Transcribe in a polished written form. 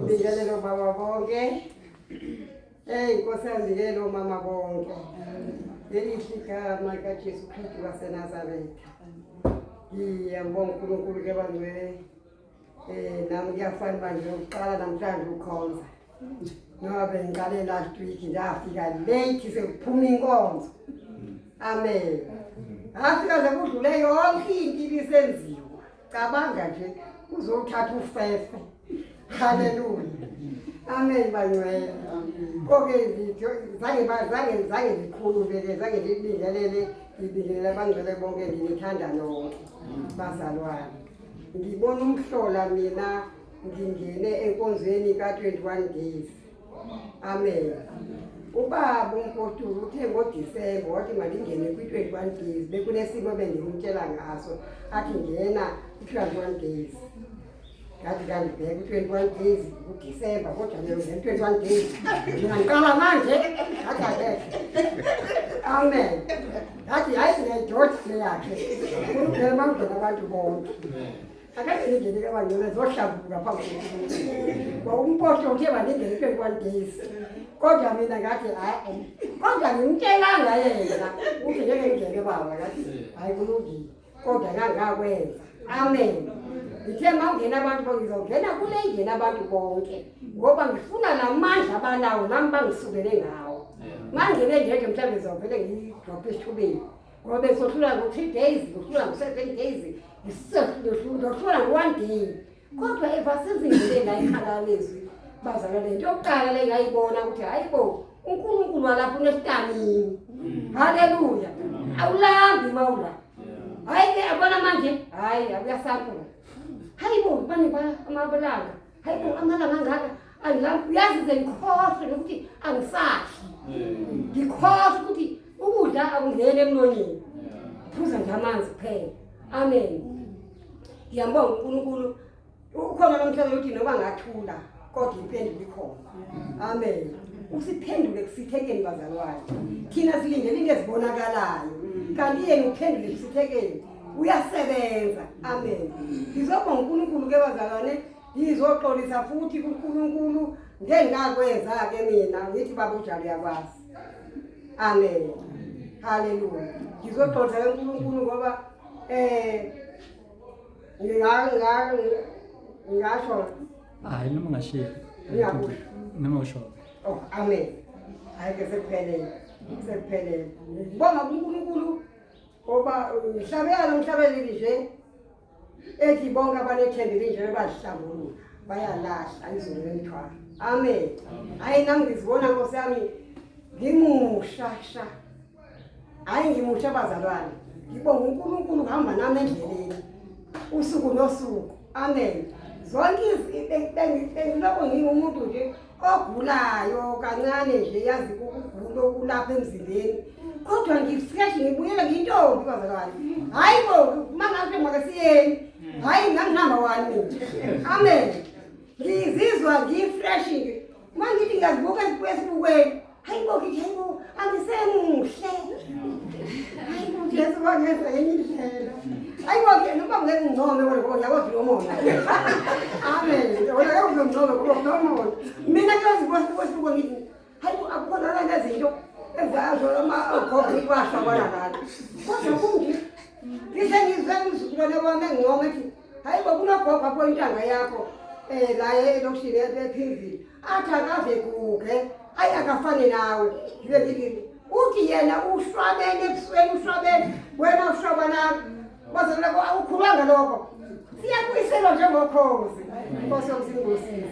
Ngiyalelo baba bonke. Inkosi yandikelo mama bonke. Igama likaJesu Kristu waseNazaretha. Ngiyabonga uNkulunkulu ke bangcwele. Nami ngiyafana manje ukuqala namhlanje ukhonza. Ngoba bengiqale last week ndafika late sekuphuma inkonzo. Amen. Afika nje kudlule yonke into ibisenziwa. Cabanga nje uzothatha ufefe. Hallelujah. Amen bangcwele. Konke ngitho zange ngikhululeke zange ngibingelele abangcwele bonke ngithanda nonke bazalwane. Ngibona umhlola mina ngingene enkonzweni ka21 days. Amen. Ubaba umpostoli uthe ngoDisemba wathi malingene kwi21 days bekunesimo bendimtshela ngaso athi ngena kwi21 days. Ngathi ngibheka ku21 days kuDisemba kodwa leo 21 days ngiyaqala manje ngathi amen ngathi hayi siyajothi yakhe kuphela mangena abantu bonke akade ngene abanye zohlabuka phambi kwa umpostoli uthe balingene 21 days kodwa mina ngathi hayi kodwa ngimtshelanga yena uthi ngeke ngene baba ngathi hayi kulungile kodwa ngangakwenza amen. Ngithe mawungena abantu bangizongena kule ingena abantu bonke ngoba ngifuna namandla abanawo nami bangisukele ngawo. Mangene ngeke mhlawumbe ngizovele ngidrophe esithubeni ngoba sohlula ngo3 days sohlula ngo7 days sohlula ngo1 day kodwa evasizingile la ikhala lezwi bazalwane into yokuqala le ngayibona ukuthi hayibo uNkulunkulu walapha unestamini. Haleluya. Awulambi mawula hayi ke abona manje hayi akuyasaphula. Hayibo bani ba amabalanga hayibo amalanga ngaka angilambi yazi zengikhohle ukuthi angisashi ngikhohle ukuthi ukudla akungene emlonyeni phuza nje amanzi kuphela. Amen. Ngiyambonga uNkulunkulu ukhona nomhlanje uthi noba ngathula kodwa impendulo ikhona. Amen. Usiphendule kusithekeni bazalwane. Thina silindele into ezibonakalayo kanti yena uphendule kusithekeni uyasebenza. Amen. Ngizobonga uNkulunkulu ke bazalwane ngizoxolisa futhi kuNkulunkulu ngengakwenza ke mina ngithi baba uJali yakwazi. Amen. Hallelujah. Ngizoxolisa uNkulunkulu ngoba ngasho hayi noma ngashiya ngiyakusho noma usho. Oh amen. Hayi ke sekuphelele ngibonga uNkulunkulu ngoba umhlabeleli nje ethi bonke abanethembele nje bazihlambulula bayalahla izulu lemthwalo. Amen. Hayi nami ngizibona Nkosi yami ngimushasha hayi ngimusha bazalwane. Ngibonga uNkulunkulu uhamba nami endleleni usuku nosuku. Amen. Zonke izinto bengiloko ngingumuntu nje ogulayo kancane nje yazi ukugula okulapha emzimbeni kodwa ngifresh ngibuyela ngiyintombi bazalwane hayi bo mangabe makasiyeni hayi ngangihamba wani mina amen ngizizwa ngifresh mangithi ngiyazibuka esibukweni hayi bo ngithi hayi bo angisemuhle hayi bo Jesu wangeza enye indlela hayi bo noma ngengingcome wena yabo ngiyomona amen wena yabo ngiyomona ngiyomona mina ngiyazibuka ngithi hayi bo akukhona lezinto ezazo ama-gogo ibasha kwanakani kodwa kungi ngise ngizulwane wami engingcome ethi hayi bo kunogogo apho intanga yakho la elokishini ephezulu athi akaze kuke hayi akafani nawe ngibe ngithi uthi yena ushwabene ebusweni ushwabene wena ushwaba nami bazaleko awukhulanga lokho siyakuyiselwa njengokhozi inkosi yomsingosini.